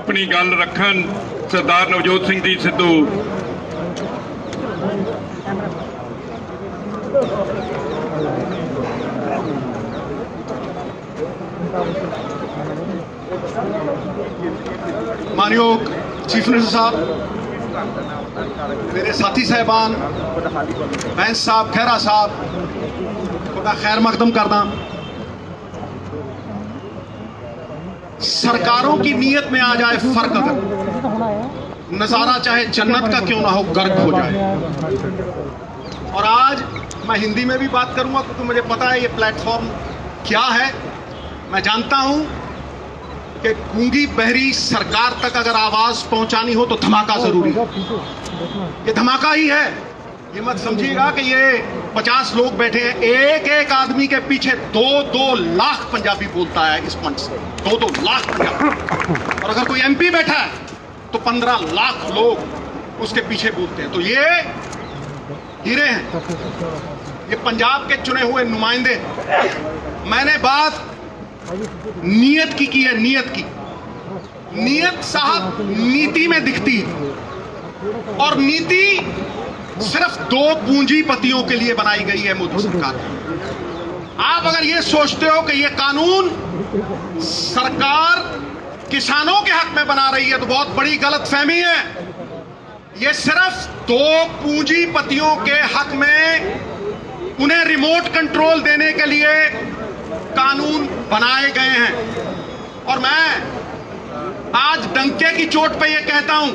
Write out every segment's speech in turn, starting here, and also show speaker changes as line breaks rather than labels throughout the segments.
अपनी गल रखन सरदार नवजोत सिंह जी सिद्धू।
मानयोग चीफ मिनिस्टर साहब, मेरे साथी साहबान, बैंस साहब, खैरा साहब, थोड़ा खैर मकदम करदा। सरकारों की नीयत में आ जाए फर्क, अगर नजारा चाहे जन्नत का क्यों ना हो गर्क हो जाए। और आज मैं हिंदी में भी बात करूंगा क्योंकि मुझे पता है ये प्लेटफॉर्म क्या है। मैं जानता हूं कि गूंगी बहरी सरकार तक अगर आवाज पहुंचानी हो तो धमाका जरूरी है। ये धमाका ही है। ये मत समझिएगा कि ये 50 लोग बैठे हैं, एक एक आदमी के पीछे 2-2 लाख पंजाबी बोलता है इस मंच से, 2-2 लाख पंजाबी। और अगर कोई एमपी बैठा है तो 15 लाख लोग उसके पीछे बोलते हैं। तो ये हीरे हैं, ये पंजाब के चुने हुए नुमाइंदे। मैंने बात नीयत की है, नीयत की। नीयत साहब नीति में दिखती है, और नीति सिर्फ 2 पूंजीपतियों के लिए बनाई गई है मोदी सरकार। आप अगर ये सोचते हो कि ये कानून सरकार किसानों के हक में बना रही है तो बहुत बड़ी गलतफहमी है। ये सिर्फ 2 पूंजीपतियों के हक में उन्हें रिमोट कंट्रोल देने के लिए कानून बनाए गए हैं। और मैं आज डंके की चोट पे ये कहता हूं,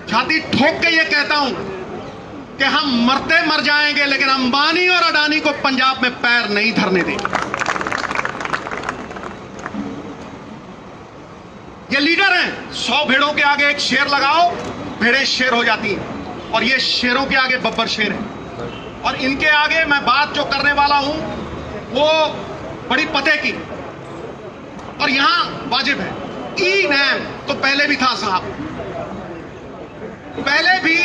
छाती ठोक के ये कहता हूं कि हम मरते मर जाएंगे लेकिन अंबानी और अडानी को पंजाब में पैर नहीं धरने देंगे। ये लीडर हैं। 100 भेड़ों के आगे एक शेर लगाओ, भेड़ें शेर हो जाती हैं, और ये शेरों के आगे बब्बर शेर है। और इनके आगे मैं बात जो करने वाला हूं वो बड़ी पते की, और यहां वाजिब है। ई नैम तो पहले भी था साहब, पहले भी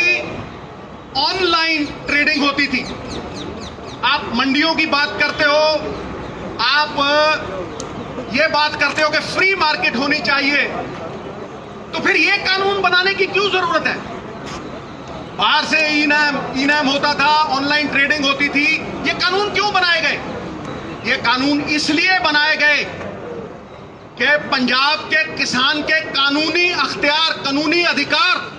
ऑनलाइन ट्रेडिंग होती थी। आप मंडियों की बात करते हो, आप ये बात करते हो कि फ्री मार्केट होनी चाहिए, तो फिर ये कानून बनाने की क्यों जरूरत है? बाहर से ई नैम होता था, ऑनलाइन ट्रेडिंग होती थी, ये कानून क्यों बनाए गए? ये कानून इसलिए बनाए गए कि पंजाब के किसान के कानूनी अख्तियार, कानूनी अधिकार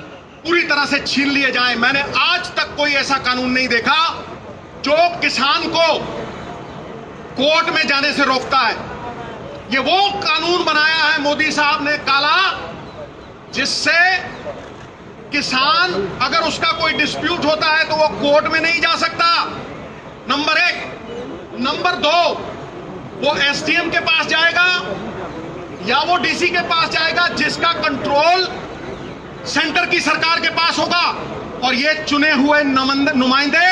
पूरी तरह से छीन लिए जाए। मैंने आज तक कोई ऐसा कानून नहीं देखा जो किसान को कोर्ट में जाने से रोकता है। ये वो कानून बनाया है मोदी साहब ने काला, जिससे किसान अगर उसका कोई डिस्प्यूट होता है तो वो कोर्ट में नहीं जा सकता, नंबर 1। नंबर 2, वो एसडीएम के पास जाएगा या वो डीसी के पास जाएगा, जिसका कंट्रोल सेंटर की सरकार के पास होगा। और ये चुने हुए नुमाइंदे,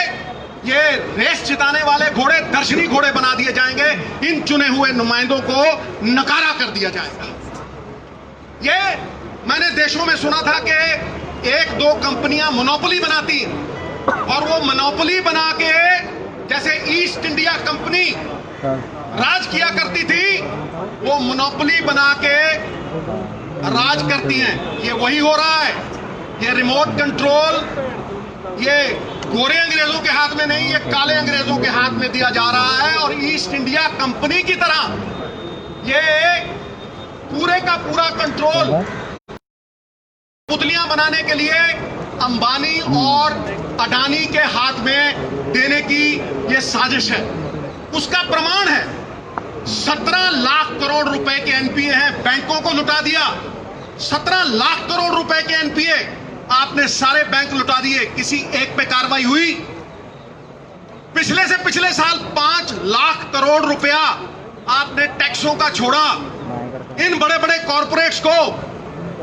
ये रेस जिताने वाले घोड़े दर्शनी घोड़े बना दिए जाएंगे। इन चुने हुए नुमाइंदों को नकारा कर दिया जाएगा। ये मैंने देशों में सुना था कि 1-2 कंपनियां मोनोपोली बनाती, और वो मोनोपोली बना के, जैसे ईस्ट इंडिया कंपनी राज किया करती थी, वो मोनोपोली बना के राज करती हैं। ये वही हो रहा है। ये रिमोट कंट्रोल ये गोरे अंग्रेजों के हाथ में नहीं, ये काले अंग्रेजों के हाथ में दिया जा रहा है। और ईस्ट इंडिया कंपनी की तरह ये पूरे का पूरा कंट्रोल पुतलियां बनाने के लिए अंबानी और अडानी के हाथ में देने की ये साजिश है। उसका प्रमाण है 17 लाख करोड़ रुपए के एनपीए हैं, बैंकों को लुटा दिया। 17 लाख करोड़ रुपए के एनपीए आपने सारे बैंक लुटा दिए, किसी एक पे कार्रवाई हुई? पिछले से पिछले साल 5 लाख करोड़ रुपया आपने टैक्सों का छोड़ा। इन बड़े बड़े कॉरपोरेट्स को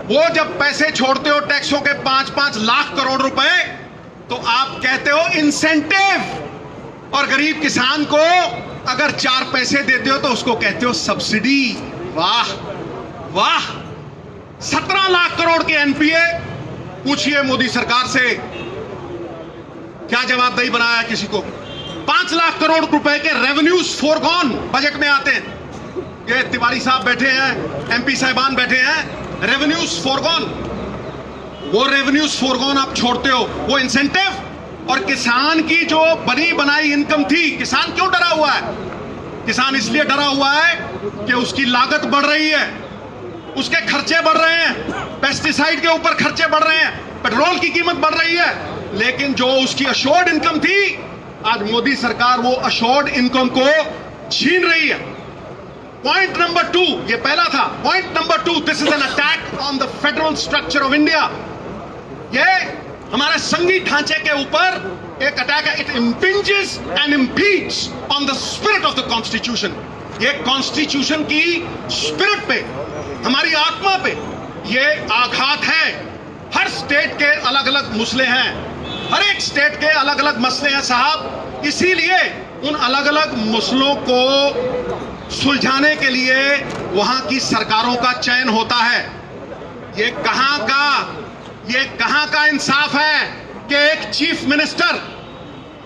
वो जब पैसे छोड़ते हो टैक्सों के 5-5 लाख करोड़ रुपए, तो आप कहते हो इंसेंटिव, और गरीब किसान को अगर 4 पैसे देते हो तो उसको कहते हो सब्सिडी। वाह वाह, 17 लाख करोड़ के एनपीए। पूछिए मोदी सरकार से क्या जवाबदेही बनाया किसी को? 5 लाख करोड़ रुपए के रेवेन्यूज फोरगॉन बजट में आते हैं। ये तिवारी साहब बैठे हैं, एमपी साहिबान बैठे हैं, रेवेन्यूज फॉरगॉन, वो रेवेन्यूज फॉरगॉन आप छोड़ते हो, वो इंसेंटिव। और किसान की जो बनी बनाई इनकम थी, किसान क्यों डरा हुआ है? किसान इसलिए डरा हुआ है कि उसकी लागत बढ़ रही है, उसके खर्चे बढ़ रहे हैं, पेस्टिसाइड के ऊपर खर्चे बढ़ रहे हैं, पेट्रोल की कीमत बढ़ रही है। लेकिन जो उसकी अश्योर्ड इनकम थी, आज मोदी सरकार वो अश्योर्ड इनकम को छीन रही है। पॉइंट नंबर 2, ये पहला था। Point number 2, this is an attack on the federal structure of India. ये हमारे संघीय ढांचे के ऊपर एक अटैक है। It impinges and impedes on the spirit of the constitution. ये कॉन्स्टिट्यूशन की स्पिरिट पे, हमारी आत्मा पे ये आघात है। हर स्टेट के अलग अलग मसले हैं, हर एक स्टेट के अलग अलग मसले हैं साहब। इसीलिए उन अलग अलग मसलों को सुलझाने के लिए वहां की सरकारों का चयन होता है। ये कहां का इंसाफ है कि एक चीफ मिनिस्टर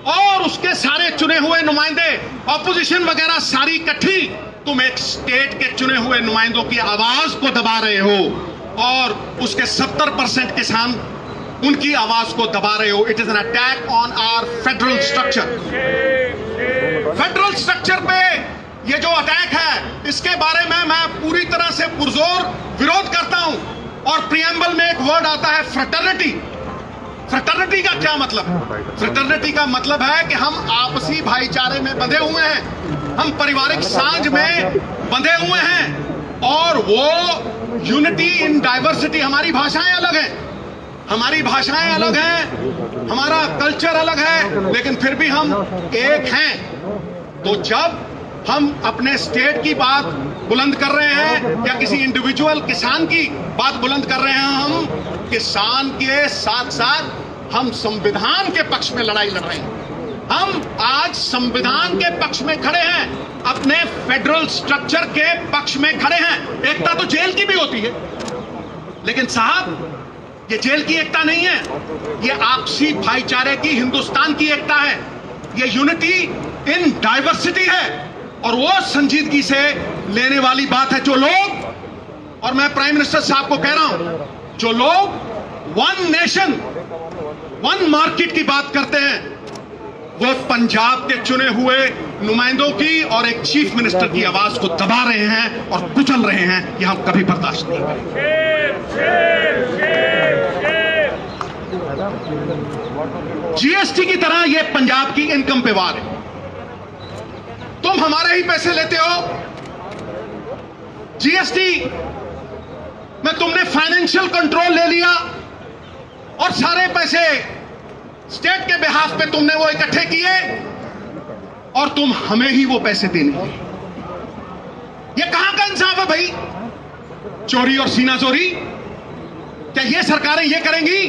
और उसके सारे चुने हुए नुमाइंदे, ऑपोजिशन वगैरह सारी इकट्ठी, तुम एक स्टेट के चुने हुए नुमाइंदों की आवाज को दबा रहे हो और उसके 70% किसान उनकी आवाज को दबा रहे हो। It is an attack on our federal structure. Federal structure पे ये जो अटैक है, इसके बारे में मैं पूरी तरह से पुरजोर विरोध करता हूं। और प्रियम्बल में एक वर्ड आता है फ्रेटर्निटी। फ्रेटर्निटी का क्या मतलब है? फ्रेटर्निटी का मतलब है कि हम आपसी भाईचारे में बंधे हुए हैं, हम पारिवारिक सांझ में बंधे हुए हैं। और वो यूनिटी इन डाइवर्सिटी, हमारी भाषाएं अलग हैं, हमारी भाषाएं अलग हैं, हमारा कल्चर अलग है, लेकिन फिर भी हम एक हैं। तो जब हम अपने स्टेट की बात बुलंद कर रहे हैं या किसी इंडिविजुअल किसान की बात बुलंद कर रहे हैं, हम किसान के साथ साथ हम संविधान के पक्ष में लड़ाई लड़ रहे हैं। हम आज संविधान के पक्ष में खड़े हैं, अपने फेडरल स्ट्रक्चर के पक्ष में खड़े हैं। एकता तो जेल की भी होती है, लेकिन साहब ये जेल की एकता नहीं है, ये आपसी भाईचारे की हिंदुस्तान की एकता है। ये यूनिटी इन डाइवर्सिटी है और वो संजीदगी से लेने वाली बात है। जो लोग, और मैं प्राइम मिनिस्टर साहब को कह रहा हूं, जो लोग वन नेशन वन मार्केट की बात करते हैं, वो पंजाब के चुने हुए नुमाइंदों की और एक चीफ मिनिस्टर की आवाज को दबा रहे हैं और कुचल रहे हैं। यह हम कभी बर्दाश्त नहीं करेंगे। जीएसटी की तरह यह पंजाब की इनकम पे वार है। तुम हमारे ही पैसे लेते हो। जीएसटी में तुमने फाइनेंशियल कंट्रोल ले लिया और सारे पैसे स्टेट के बिहाफ पे तुमने वो इकट्ठे किए और तुम हमें ही वो पैसे देने लगे। ये कहां का इंसाफ है भाई? चोरी और सीना चोरी, क्या ये सरकारें ये करेंगी?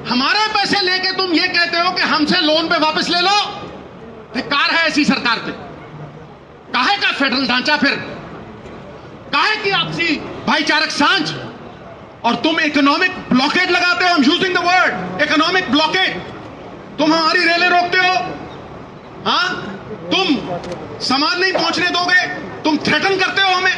हमारे पैसे लेके तुम ये कहते हो कि हमसे लोन पे वापस ले लो। धिक्कार है ऐसी सरकार पे। काहे का फेडरल ढांचा, फिर काहे की आपसी भाईचारक सांझ? और तुम इकोनॉमिक ब्लॉकेड लगाते हो। I am using the word economic blockade. तुम हमारी रेलें रोकते हो, हाँ? तुम सामान नहीं पहुंचने दोगे, तुम थ्रेटन करते हो हमें।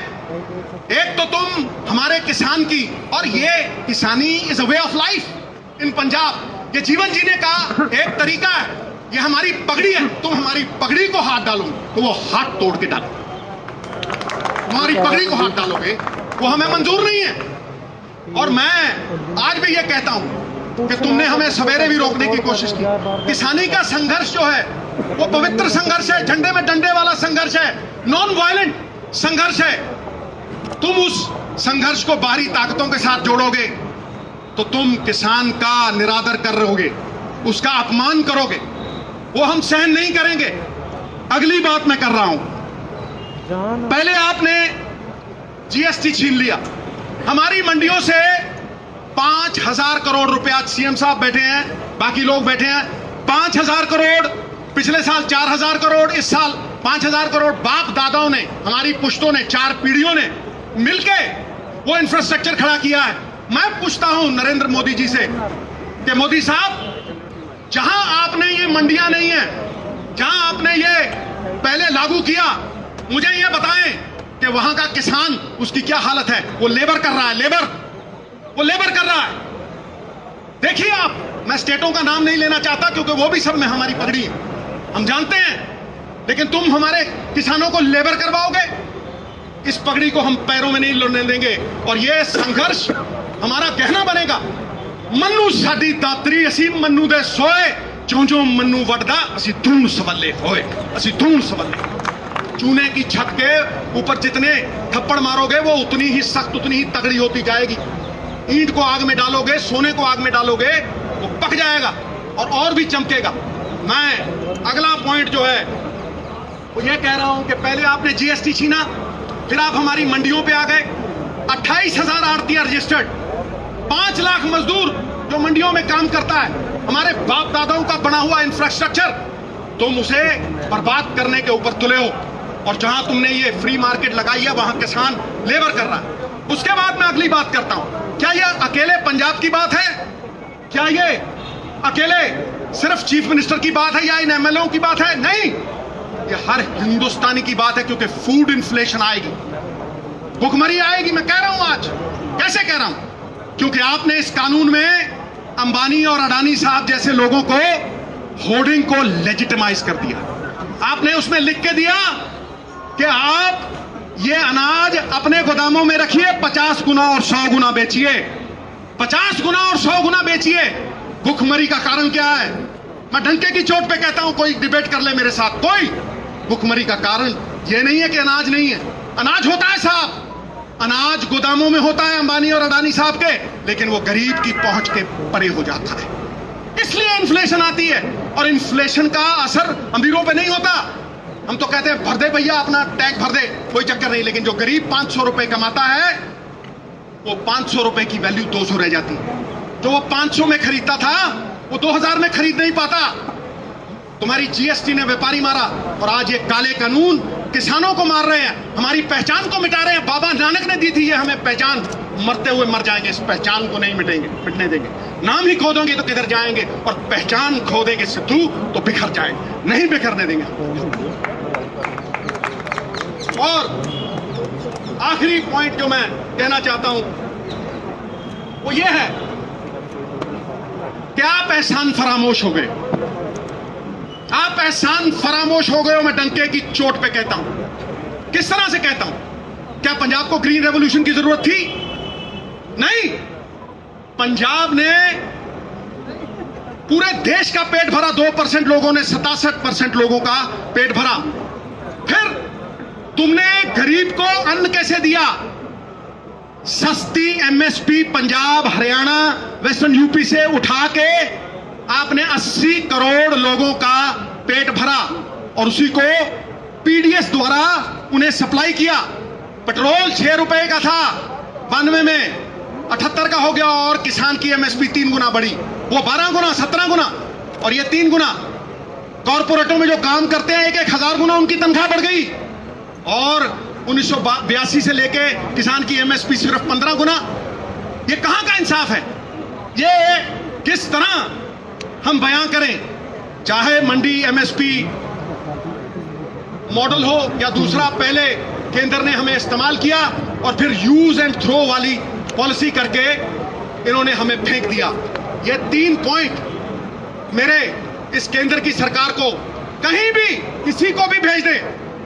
एक तो तुम हमारे किसान की, और ये किसानी is a way of life in Punjab. ये जीवन जीने का एक तरीका है, ये हमारी पगड़ी है। तुम हमारी पगड़ी को हाथ डालोगे तो वो हाथ तोड़ के डालो। हमारी पगड़ी को हाथ डालोगे वो हमें मंजूर नहीं है। और मैं आज भी ये कहता हूं कि तुमने हमें सवेरे भी रोकने की कोशिश की। किसानी का संघर्ष जो है वो पवित्र संघर्ष है, झंडे में डंडे वाला संघर्ष है, नॉन वायलेंट संघर्ष है। तुम उस संघर्ष को बाहरी ताकतों के साथ जोड़ोगे तो तुम किसान का निरादर कर रहोगे, उसका अपमान करोगे, वो हम सहन नहीं करेंगे। अगली बात मैं कर रहा हूं, पहले आपने जीएसटी छीन लिया हमारी मंडियों से। 5,000 करोड़ रुपया, सीएम साहब बैठे हैं, बाकी लोग बैठे हैं, 5,000 करोड़, पिछले साल 4,000 करोड़, इस साल 5,000 करोड़ बाप दादाओं ने, हमारी पुश्तों ने, 4 पीढ़ियों ने मिलके वो इंफ्रास्ट्रक्चर खड़ा किया है। मैं पूछता हूं नरेंद्र मोदी जी से कि मोदी साहब, जहां आपने ये मंडियां नहीं है, जहां आपने ये पहले लागू किया, मुझे ये बताएं कि वहां का किसान, उसकी क्या हालत है। वो लेबर कर रहा है, वो लेबर कर रहा है। देखिए आप, मैं स्टेटों का नाम नहीं लेना चाहता क्योंकि वो भी सब में हमारी पगड़ी है, हम जानते हैं। लेकिन तुम हमारे किसानों को लेबर करवाओगे, इस पगड़ी को हम पैरों में नहीं लड़ने देंगे। और ये संघर्ष हमारा गहना बनेगा। मन्नू साडी दातरी असी मन्नू दे सोए, जो जो मन्नू वटदा असी धूम सवल्ले होए, असी धूम सवल्ले। चूने की छत के ऊपर जितने थप्पड़ मारोगे वो उतनी ही सख्त, उतनी ही तगड़ी होती जाएगी। ईंट को आग में डालोगे, सोने को आग में डालोगे, वो पक जाएगा और भी चमकेगा। मैं अगला पॉइंट जो है वो ये कह रहा हूं कि पहले आपने जीएसटी छीना, फिर आप हमारी मंडियों पे आ गए। 28,000 आड़तियां रजिस्टर्ड, 5 लाख मजदूर जो मंडियों में काम करता है, हमारे बाप दादाओं का बना हुआ इंफ्रास्ट्रक्चर, तुम उसे बर्बाद करने के ऊपर तुले हो। और जहां तुमने ये फ्री मार्केट लगाई है वहां किसान लेबर कर रहा है। उसके बाद मैं अगली बात करता हूं, क्या यह अकेले पंजाब की बात है? क्या ये अकेले सिर्फ चीफ मिनिस्टर की बात है या इन एमएलओ की बात है? नहीं, ये हर हिंदुस्तानी की बात है, क्योंकि फूड इन्फ्लेशन आएगी, भुखमरी आएगी। मैं कह रहा हूं आज, कैसे कह रहा हूं? क्योंकि आपने इस कानून में अंबानी और अडानी साहब जैसे लोगों को होर्डिंग को लेजिटिमाइज कर दिया। आपने उसमें लिख के दिया कि आप ये अनाज अपने गोदामों में रखिए, 50 गुना और 100 गुना बेचिए, 50 गुना और 100 गुना बेचिए। भुखमरी का कारण क्या है? मैं डंके की चोट पे कहता हूं, कोई डिबेट कर ले मेरे साथ कोई। भुखमरी का कारण ये नहीं है कि अनाज नहीं है, अनाज होता है साहब, अनाज गोदामों में होता है अंबानी और अडानी साहब के, लेकिन वो गरीब की पहुंच के परे हो जाता है, इसलिए इन्फ्लेशन आती है। और इन्फ्लेशन का असर अमीरों पे नहीं होता। हम तो कहते हैं भर दे भैया, अपना टैक्स भर दे, कोई चक्कर नहीं। लेकिन जो गरीब 500 रुपए कमाता है, वो 500 रुपए की वैल्यू 200 रह जाती है। जो वो 500 में खरीदता था वो 2000 में खरीद नहीं पाता। तुम्हारी जीएसटी ने व्यापारी मारा, और आज ये काले कानून किसानों को मार रहे हैं, हमारी पहचान को मिटा रहे हैं। बाबा नानक ने दी थी ये हमें पहचान, मरते हुए मर जाएंगे, इस पहचान को नहीं मिटने देंगे। नाम ही खो दोगे तो किधर जाएंगे, और पहचान खो देंगे सिद्धू तो बिखर जाएंगे, नहीं बिखरने देंगे। और आखिरी पॉइंट जो मैं कहना चाहता हूं वो ये है कि आप एहसान फरामोश हो गए, आप एहसान फरामोश हो गए हो। मैं डंके की चोट पे कहता हूं। किस तरह से कहता हूं? क्या पंजाब को ग्रीन रेवोल्यूशन की जरूरत थी? नहीं, पंजाब ने पूरे देश का पेट भरा, 2% लोगों ने 67% लोगों का पेट भरा। फिर तुमने गरीब को अन्न कैसे दिया? सस्ती MSP Punjab, Haryana, western UP से उठा के आपने 80 करोड़ लोगों का पेट भरा, और उसी को पीडीएस द्वारा उन्हें सप्लाई किया। पेट्रोल 6 रुपए का था 92 में, 78 का हो गया, और किसान की एमएसपी 3 गुना बढ़ी। वो 12 गुना, 17 गुना, और ये 3 गुना। कॉर्पोरेटों में जो काम करते हैं 1,000 गुना उनकी तनख्वाह बढ़ गई। और 1982 से लेके किसान की एमएसपी सिर्फ 15 गुना। ये कहां का इंसाफ है? ये किस तरह हम बयां करें? चाहे मंडी एमएसपी मॉडल हो या दूसरा, पहले केंद्र ने हमें इस्तेमाल किया और फिर यूज एंड थ्रो वाली पॉलिसी करके इन्होंने हमें फेंक दिया। ये 3 पॉइंट मेरे इस केंद्र की सरकार को कहीं भी किसी को भी भेज दे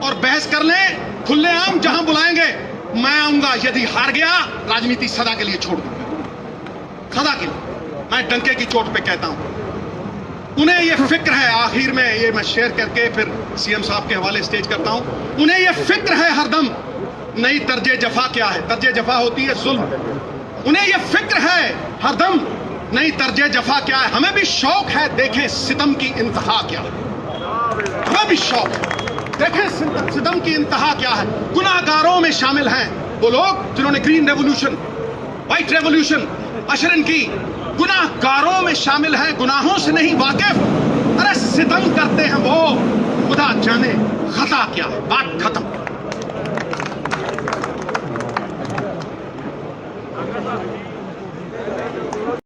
और बहस कर ले, खुलेआम जहां बुलाएंगे मैं आऊंगा। यदि हार गया, राजनीति सदा के लिए छोड़ दूंगा, सदा के लिए। मैं डंके की चोट पे कहता हूं, उन्हें यह फिक्र है, आखिर में ये मैं शेयर करके फिर सीएम साहब के हवाले स्टेज करता हूं। उन्हें यह फिक्र है हरदम, नई तर्जे जफा क्या है? तर्जे जफा होती है जुल्म। उन्हें यह फिक्र है हरदम, नई तर्जे जफा क्या है? हमें भी शौक है देखें सितम की इंतहा क्या है, हमें भी शौक है देखें सितम की इंतहा क्या है। गुनाहगारों में शामिल हैं वो लोग जिन्होंने ग्रीन रेवोल्यूशन, व्हाइट रेवोल्यूशन अशरन की। गुनाहगारों में शामिल हैं, गुनाहों से नहीं वाकिफ। अरे सितम करते हैं वो, खुदा जाने खता क्या है। बात खत्म।